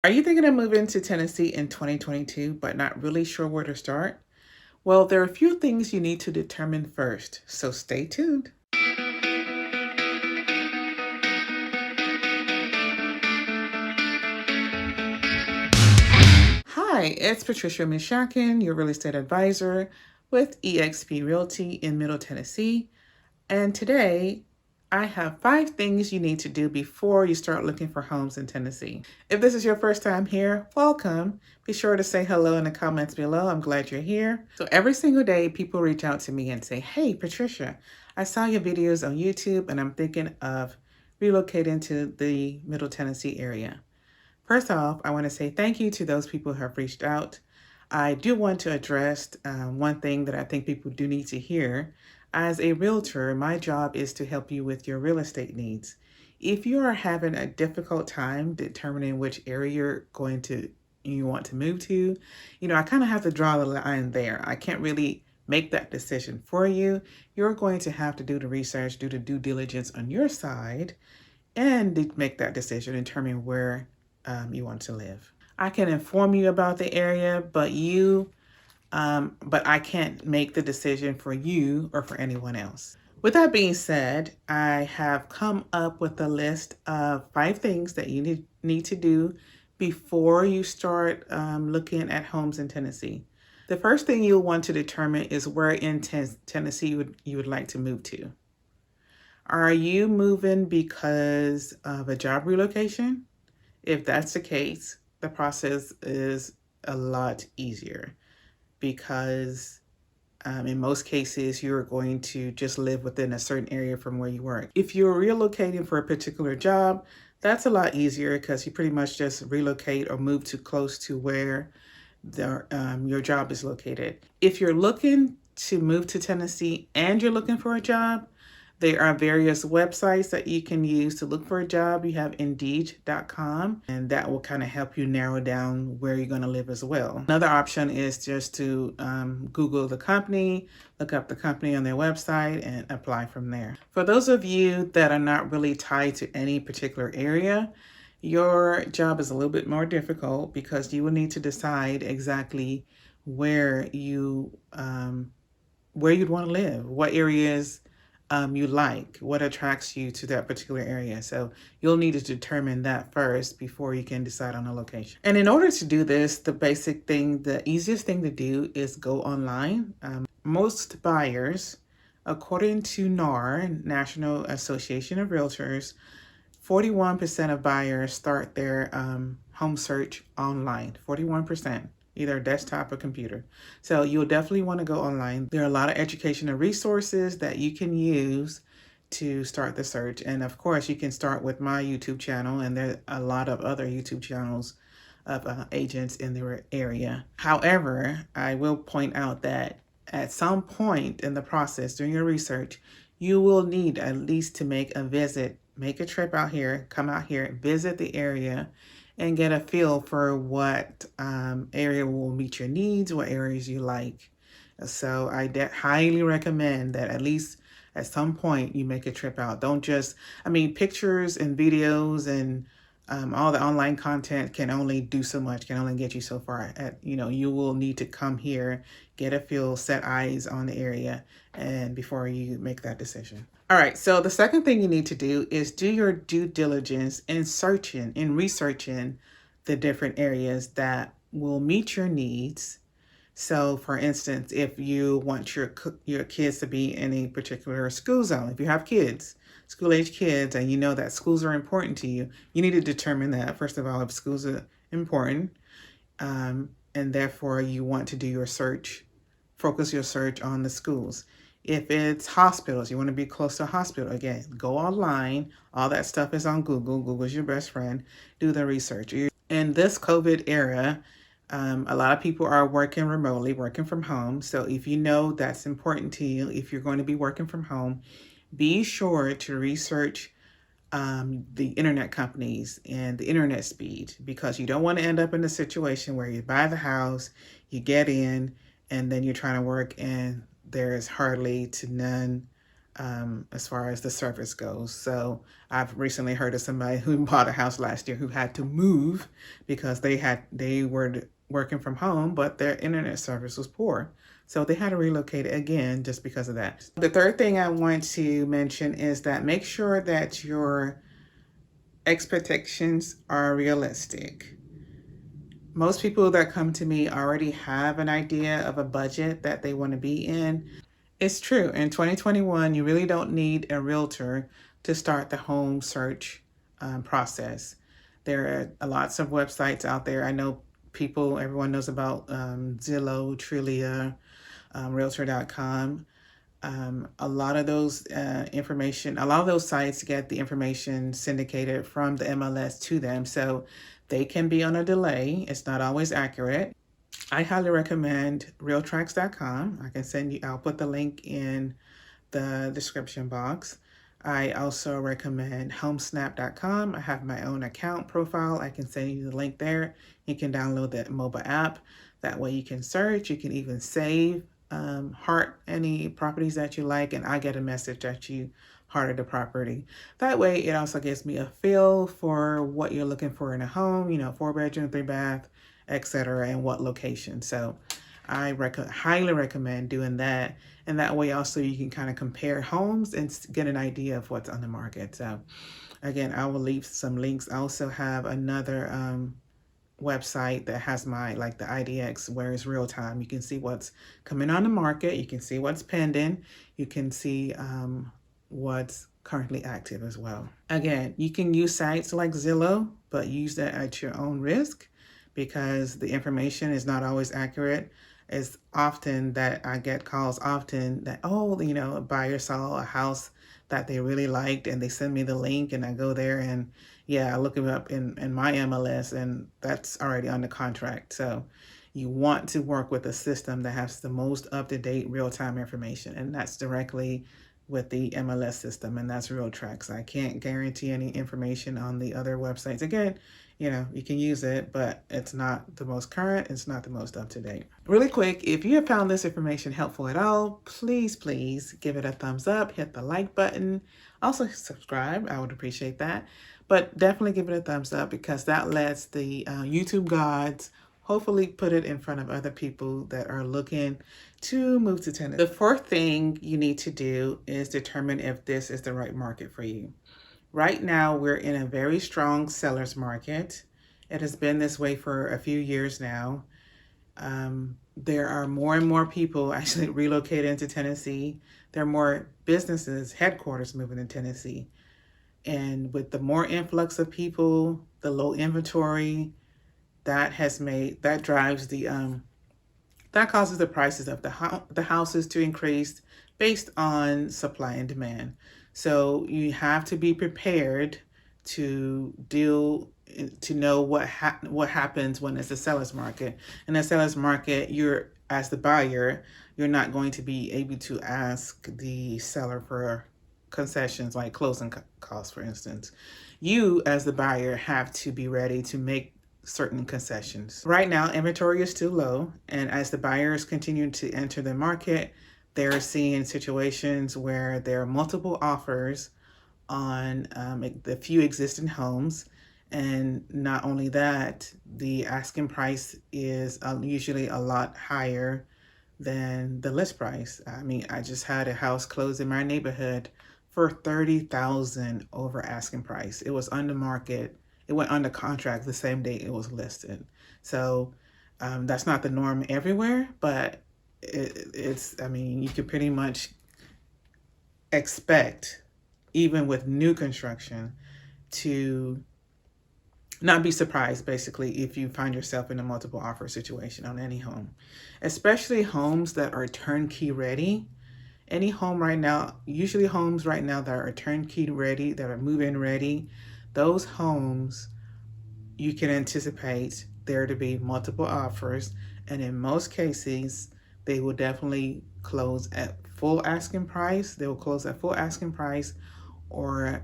Are you thinking of moving to Tennessee in 2022 but not really sure where to start? Well, there are a few things you need to determine first, so stay tuned. Hi, it's Patricia Mishakin, your real estate advisor with EXP Realty in Middle Tennessee. And today, I have 5 things you need to do before you start looking for homes in Tennessee. If this is your first time here, welcome. Be sure to say hello in the comments below. I'm glad you're here. So every single day, people reach out to me and say, hey, Patricia, I saw your videos on YouTube and I'm thinking of relocating to the Middle Tennessee area. First off, I want to say thank you to those people who have reached out. I do want to address one thing that I think people do need to hear. As a realtor, my job is to help you with your real estate needs. If you are having a difficult time determining which area you want to move to, I kind of have to draw the line there. I can't really make that decision for you. You're going to have to do the research, do the due diligence on your side, and make that decision, determine where you want to live. I can inform you about the area, but I can't make the decision for you or for anyone else. With that being said, I have come up with a list of 5 things that you need to do before you start looking at homes in Tennessee. The first thing you'll want to determine is where in Tennessee you would like to move to. Are you moving because of a job relocation? If that's the case, the process is a lot easier because in most cases, you're going to just live within a certain area from where you work. If you're relocating for a particular job, that's a lot easier because you pretty much just relocate or move too close to where your job is located. If you're looking to move to Tennessee and you're looking for a job, there are various websites that you can use to look for a job. You have Indeed.com, and that will kind of help you narrow down where you're going to live as well. Another option is just to Google the company, look up the company on their website, and apply from there. For those of you that are not really tied to any particular area, your job is a little bit more difficult because you will need to decide exactly where you'd want to live, what areas you like, what attracts you to that particular area. So you'll need to determine that first before you can decide on a location. And in order to do this, the easiest thing to do is go online. Most buyers, according to NAR, National Association of Realtors, 41% of buyers start their home search online, 41%. Either desktop or computer. So you'll definitely want to go online. There are a lot of educational resources that you can use to start the search. And of course, you can start with my YouTube channel, and there are a lot of other YouTube channels of agents in the area. However, I will point out that at some point in the process during your research, you will need at least to make a visit, make a trip out here, come out here, visit the area, and get a feel for what area will meet your needs, what areas you like. So I highly recommend that at least at some point you make a trip out. Don't just, pictures and videos and all the online content can only do so much, can only get you so far. You will need to come here, get a feel, set eyes on the area, and before you make that decision. All right, so the second thing you need to do is do your due diligence in researching the different areas that will meet your needs. So for instance, if you want your kids to be in a particular school zone, if you have kids, school-age kids, and you know that schools are important to you, you need to determine that, first of all, if schools are important, and therefore you want to do your search, focus your search on the schools. If it's hospitals, you want to be close to a hospital, again, go online. All that stuff is on Google. Google's your best friend. Do the research. In this COVID era, a lot of people are working remotely, working from home. So if you know that's important to you, if you're going to be working from home, be sure to research the internet companies and the internet speed, because you don't want to end up in a situation where you buy the house, you get in, and then you're trying to work and there's hardly to none as far as the service goes. So I've recently heard of somebody who bought a house last year who had to move because they were working from home, but their internet service was poor. So they had to relocate again just because of that. The third thing I want to mention is that make sure that your expectations are realistic. Most people that come to me already have an idea of a budget that they want to be in. It's true. In 2021, you really don't need a realtor to start the home search process. There are lots of websites out there. I know everyone knows about Zillow, Trulia, Realtor.com. A lot of those a lot of those sites get the information syndicated from the MLS to them. So they can be on a delay. It's not always accurate. I highly recommend realtracks.com. I'll put the link in the description box. I also recommend homesnap.com. I have my own account profile. I can send you the link there. You can download the mobile app. That way you can search. You can even save, heart any properties that you like, and I get a message that you hearted the property. That way it also gives me a feel for what you're looking for in a home, 4-bedroom, 3-bath, etc., and what location. So I highly recommend doing that. And that way also you can kind of compare homes and get an idea of what's on the market. So again, I will leave some links. I also have another website that has the IDX, where it's real time. You can see what's coming on the market. You can see what's pending. You can see what's currently active as well. Again, you can use sites like Zillow, but use that at your own risk because the information is not always accurate. It's often that I get calls that, a buyer saw a house that they really liked and they send me the link and I go there and I look it up in my MLS and that's already under contract. So you want to work with a system that has the most up-to-date real-time information, and that's directly with the MLS system, and that's RealTracks. I can't guarantee any information on the other websites. Again, you can use it, but it's not the most current, it's not the most up-to-date. Really quick, if you have found this information helpful at all, please give it a thumbs up, hit the like button, also subscribe, I would appreciate that. But definitely give it a thumbs up because that lets the YouTube gods hopefully put it in front of other people that are looking to move to Tennessee. The fourth thing you need to do is determine if this is the right market for you. Right now, we're in a very strong seller's market. It has been this way for a few years now. There are more and more people actually relocating to Tennessee. There are more businesses, headquarters moving to Tennessee. And with the more influx of people, the low inventory, that causes the prices of the houses to increase based on supply and demand. So you have to be prepared to know what happens when it's a seller's market. In a seller's market, as the buyer, you're not going to be able to ask the seller for concessions like closing costs, for instance. You, as the buyer, have to be ready to make certain concessions. Right now, inventory is still low, and as the buyers continue to enter the market, they're seeing situations where there are multiple offers on the few existing homes. And not only that, the asking price is usually a lot higher than the list price. I mean, I just had a house closed in my neighborhood for $30,000 over asking price. It was on the market. It went under contract the same day it was listed. So that's not the norm everywhere, but you could pretty much expect, even with new construction, to not be surprised, basically, if you find yourself in a multiple offer situation on any home, especially homes that are turnkey ready. Any home right now, usually homes right now that are turnkey ready, that are move-in ready, those homes, you can anticipate there to be multiple offers. And in most cases, they will definitely close at full asking price. They will close at full asking price or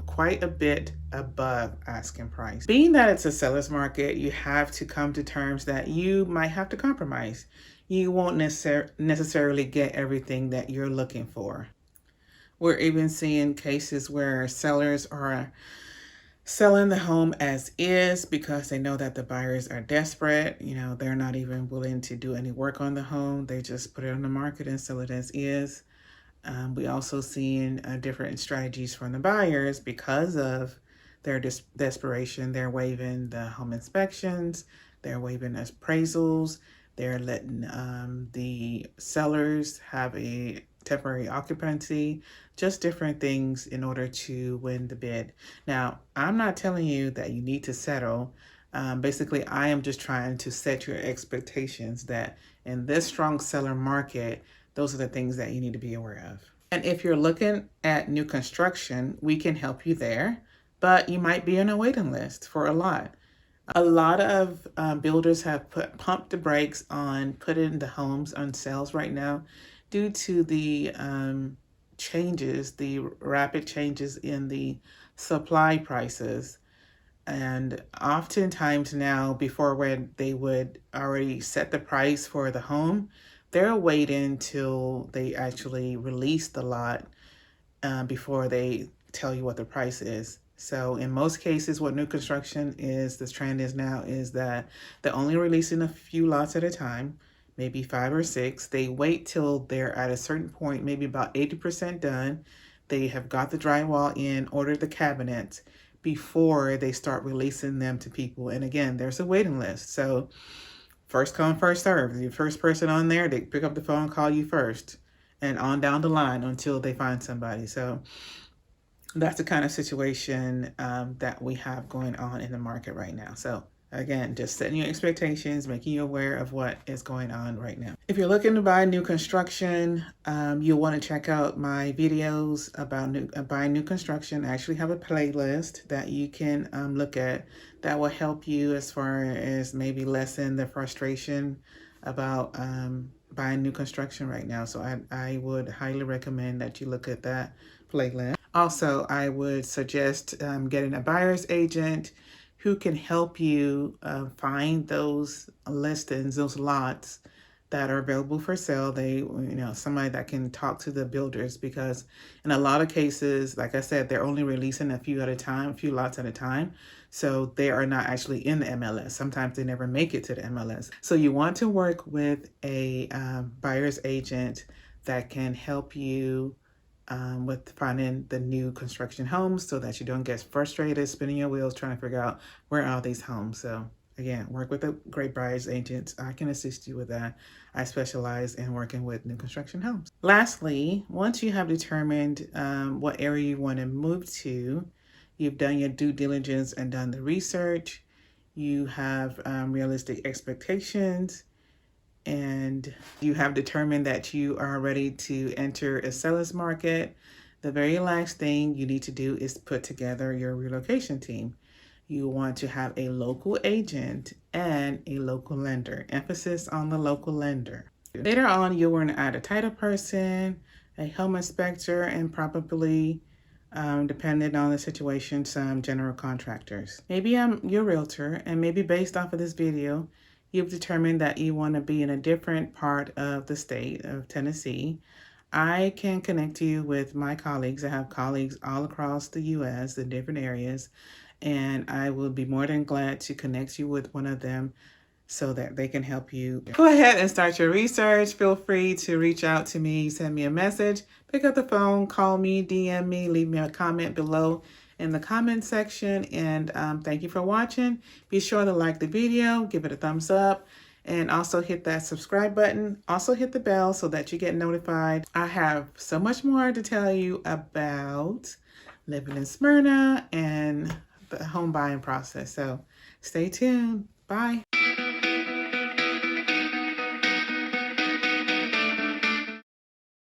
quite a bit above asking price. Being that it's a seller's market, you have to come to terms that you might have to compromise. You won't necessarily get everything that you're looking for. We're even seeing cases where sellers are selling the home as is because they know that the buyers are desperate. You know, they're not even willing to do any work on the home. They just put it on the market and sell it as is. We also seeing different strategies from the buyers because of their desperation. They're waiving the home inspections, they're waiving appraisals, they're letting the sellers have a temporary occupancy, just different things in order to win the bid. Now, I'm not telling you that you need to settle. Basically, I am just trying to set your expectations that in this strong seller market, those are the things that you need to be aware of. And if you're looking at new construction, we can help you there, but you might be on a waiting list for a lot. A lot of builders have pumped the brakes on putting the homes on sales right now due to the changes, the rapid changes in the supply prices. And oftentimes now, before when they would already set the price for the home, they're waiting till they actually release the lot before they tell you what the price is. So in most cases, what new construction is, the trend is now, is that they're only releasing a few lots at a time, maybe 5 or 6. They wait till they're at a certain point, maybe about 80% done. They have got the drywall in, ordered the cabinets before they start releasing them to people. And again, there's a waiting list. So first come, first serve. The first person on there, they pick up the phone, call you first, and on down the line until they find somebody. So that's the kind of situation that we have going on in the market right now. So again, just setting your expectations, making you aware of what is going on right now. If you're looking to buy new construction, you'll want to check out my videos about buying new construction. I actually have a playlist that you can look at that will help you as far as maybe lessen the frustration about buying new construction right now. So I would highly recommend that you look at that playlist. Also, I would suggest getting a buyer's agent who can help you find those listings, those lots that are available for sale. They, somebody that can talk to the builders, because in a lot of cases, like I said, they're only releasing a few at a time, a few lots at a time. So they are not actually in the MLS. Sometimes they never make it to the MLS. So you want to work with a buyer's agent that can help you with finding the new construction homes so that you don't get frustrated, spinning your wheels, trying to figure out where are these homes. So again, work with a great buyer's agent. I can assist you with that. I specialize in working with new construction homes. Lastly, once you have determined what area you want to move to, you've done your due diligence and done the research, you have realistic expectations, and you have determined that you are ready to enter a seller's market, the very last thing you need to do is put together your relocation team. You want to have a local agent and a local lender. Emphasis on the local lender. Later on, you'll want to add a title person, a home inspector, and probably, depending on the situation, some general contractors. Maybe I'm your realtor, and maybe based off of this video, you've determined that you want to be in a different part of the state of Tennessee. I can connect you with my colleagues. I have colleagues all across the U.S. in different areas, and I will be more than glad to connect you with one of them so that they can help you. Go ahead and start your research. Feel free to reach out to me, send me a message, pick up the phone, call me, DM me, leave me a comment below in the comment section. And thank you for watching. Be sure to like the video, give it a thumbs up, and also hit that subscribe button. Also hit the bell so that you get notified. I have so much more to tell you about living in Smyrna and the home buying process. So stay tuned. Bye.